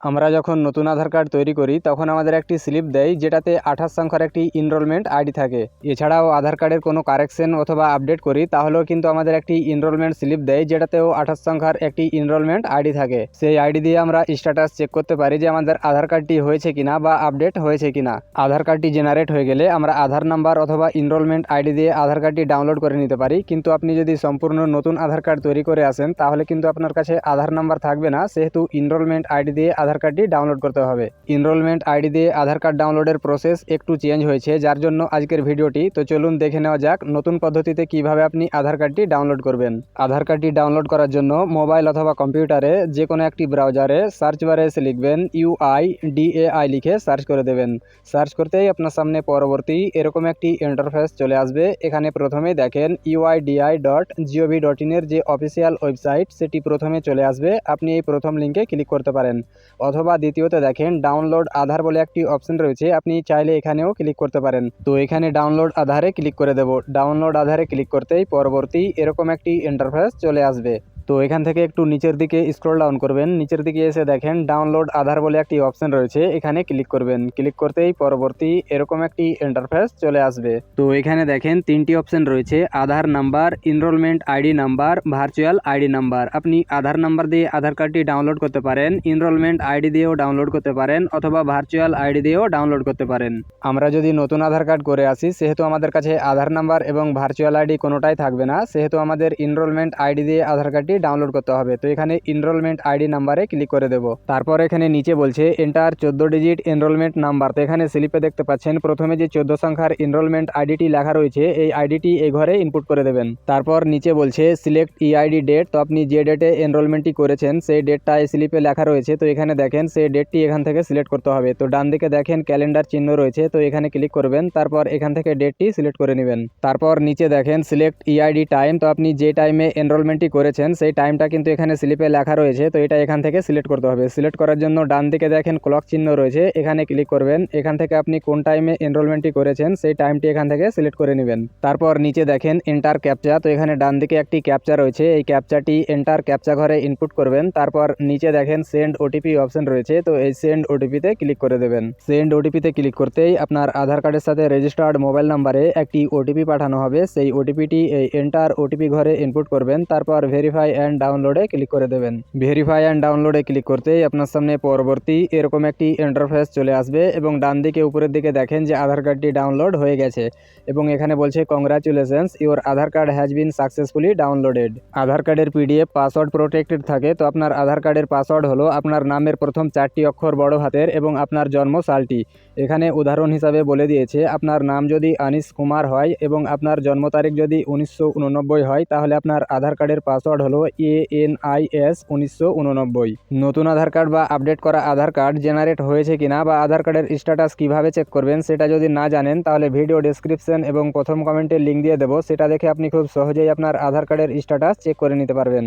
আমরা যখন নতুন আধার কার্ড তৈরি করি তখন আমাদের একটি স্লিপ দেয় যেটাতে 28 সংখ্যার একটি এনরোলমেন্ট আইডি থাকে। এছাড়াও আধার কার্ডের কোনো কারেকশন অথবা আপডেট করি তাহলেও কিন্তু আমাদের একটি এনরোলমেন্ট স্লিপ দেয় যেটাতেও 28 সংখ্যার একটি এনরোলমেন্ট আইডি থাকে। সেই আইডি দিয়ে আমরা স্ট্যাটাস চেক করতে পারি যে আমাদের আধার কার্ডটি হয়েছে কিনা বা আপডেট হয়েছে কিনা। আধার কার্ডটি জেনারেট হয়ে গেলে আমরা আধার নাম্বার অথবা এনরোলমেন্ট আইডি দিয়ে আধার কার্ডটি ডাউনলোড করে নিতে পারি। কিন্তু আপনি যদি সম্পূর্ণ নতুন আধার কার্ড তৈরি করে আসেন তাহলে কিন্তু আপনার কাছে আধার নাম্বার থাকবে না, সেহেতু এনরোলমেন্ট আইডি দিয়ে আধার কার্ডটি ডাউনলোড করতে হবে। এনরোলমেন্ট আইডি দিয়ে আধার কার্ড ডাউনলোডের প্রসেস একটু চেঞ্জ হয়েছে, যার জন্য আজকের ভিডিওটি। তো চলুন দেখে নেওয়া যাক নতুন পদ্ধতিতে কিভাবে আপনি আধার কার্ডটি ডাউনলোড করবেন। আধার কার্ডটি ডাউনলোড করার জন্য মোবাইল অথবা কম্পিউটারে যে কোনো একটি ব্রাউজারে সার্চ বারে এসে লিখবেন UIDAI লিখে সার্চ করে দেবেন। সার্চ করতেই আপনার সামনে পরবর্তী এরকম একটি ইন্টারফেস চলে আসবে। এখানে প্রথমে দেখেন UIDAI.gov.in এর যে অফিসিয়াল ওয়েবসাইট সেটি প্রথমে চলে আসবে। আপনি এই প্রথম লিঙ্কে ক্লিক করতে পারেন, অথবা দ্বিতীয়তে দেখেন ডাউনলোড আধার বলে একটি অপশন রয়েছে, আপনি চাইলে এখানেও ক্লিক করতে পারেন। তো এখানে ডাউনলোড আধারে ক্লিক করে দেব। ডাউনলোড আধারে ক্লিক করতেই পরবর্তী এরকম একটি ইন্টারফেস চলে আসবে। তো এখান থেকে একটু নিচের দিকে স্ক্রল ডাউন করবেন, নিচের দিকে এসে দেখেন ডাউনলোড আধার বলে একটি অপশন রয়েছে, এখানে ক্লিক করবেন। ক্লিক করতেই পরবর্তী এরকম একটি ইন্টারফেস চলে আসবে। তো এখানে দেখেন তিনটি অপশন রয়েছে, Aadhaar number, enrolment ID number, virtual ID number. আপনি আধার নাম্বার দিয়ে আধার কার্ডটি ডাউনলোড করতে পারেন, এনরোলমেন্ট আইডি দিয়েও ডাউনলোড করতে পারেন, অথবা ভার্চুয়াল আইডি দিয়েও ডাউনলোড করতে পারেন। আমরা যদি নতুন আধার কার্ড করে আসি সেহেতু আমাদের কাছে আধার নাম্বার এবং ভার্চুয়াল আইডি কোনোটাই থাকবে না, সেহেতু আমাদের এনরোলমেন্ট আইডি দিয়ে আধার কার্ডটি ডাউনলোড করতে হবে। তো এখানে এনরোলমেন্ট আইডি নাম্বারে ক্লিক করে দেব। তারপর এখানে নিচে বলছে এন্টার 14 ডিজিট এনরোলমেন্ট নাম্বার। তো এখানে স্লিপে দেখতে পাচ্ছেন প্রথমে যে 14 সংখ্যার এনরোলমেন্ট আইডিটি লেখা রয়েছে এই আইডিটি এই ঘরে ইনপুট করে দেবেন। তারপর নিচে বলছে সিলেক্ট ইআইডি ডেট। তো আপনি যে ডেটে এনরোলমেন্টটি করেছেন সেই ডেটটা এই স্লিপে লেখা রয়েছে, তো এখানে দেখেন সেই ডেটটি এখান থেকে সিলেক্ট করতে হবে। তো ডান দিকে দেখেন ক্যালেন্ডার চিহ্ন রয়েছে, তো এখানে ক্লিক করবেন। তারপর এখান থেকে ডেটটি সিলেক্ট করে নেবেন। তারপর নিচে দেখেন সিলেক্ট ইআইডি টাইম। তো আপনি যে টাইমে এনরোলমেন্টটি করেছেন সেই টাইমটা কিন্তু এখানে স্লিপে লেখা রয়েছে, তো এটা এখান থেকে সিলেক্ট করতে হবে। সিলেক্ট করার জন্য ডান দিকে দেখেন ক্লক চিহ্ন রয়েছে, এখানে ক্লিক করবেন। এখান থেকে আপনি কোন টাইমে এনরোলমেন্টটি করেছেন সেই টাইমটি এখান থেকে সিলেক্ট করে নেবেন। তারপর নিচে দেখেন এন্টার ক্যাপচা। তো এখানে ডান দিকে একটি ক্যাপচা রয়েছে, এই ক্যাপচাটি এন্টার ক্যাপচা ঘরে ইনপুট করবেন। তারপর নিচে দেখেন সেন্ড ওটিপি অপশন রয়েছে, তো এই সেন্ড ওটিপিতে ক্লিক করে দেবেন। সেন্ড ওটিপিতে ক্লিক করতেই আপনার আধার কার্ডের সাথে রেজিস্টার্ড মোবাইল নাম্বারে একটি ওটিপি পাঠানো হবে। সেই ওটিপিটি এই এন্টার ওটিপি ঘরে ইনপুট করবেন। তারপর ভেরিফাই অ্যান্ড ডাউনলোডে ক্লিক করে দেবেন। ভেরিফাই অ্যান্ড ডাউনলোডে ক্লিক করতেই আপনার সামনে পরবর্তী এরকম একটি ইন্টারফেস চলে আসবে এবং ডান দিকে উপরের দিকে দেখেন যে আধার কার্ডটি ডাউনলোড হয়ে গেছে এবং এখানে বলছে congratulations your Aadhaar card has been successfully downloaded. Aadhaar কার্ডের পিডিএফ পাসওয়ার্ড প্রোটেক্টেড থাকে। তো আপনার আধার কার্ডের পাসওয়ার্ড হলো আপনার নামের প্রথম 4টি অক্ষর বড় হাতের এবং আপনার জন্ম সালটি। এখানে উদাহরণ হিসাবে বলে দিয়েছে আপনার নাম যদি আনিস কুমার হয় এবং আপনার জন্ম তারিখ যদি 1989 হয় তাহলে আপনার আধার কার্ডের পাসওয়ার্ড হলো ANIS 1989। নতুন আধার কার্ড বা আপডেট করা আধার কার্ড জেনারেট হয়েছে কিনা বা আধার কার্ডের স্ট্যাটাস কিভাবে চেক করবেন সেটা যদি না জানেন তাহলে ভিডিও ডেসক্রিপশন এবং প্রথম কমেন্টে লিঙ্ক দিয়ে দেবো, সেটা দেখে আপনি খুব সহজেই আপনার আধার কার্ডের স্ট্যাটাস চেক করে নিতে পারবেন।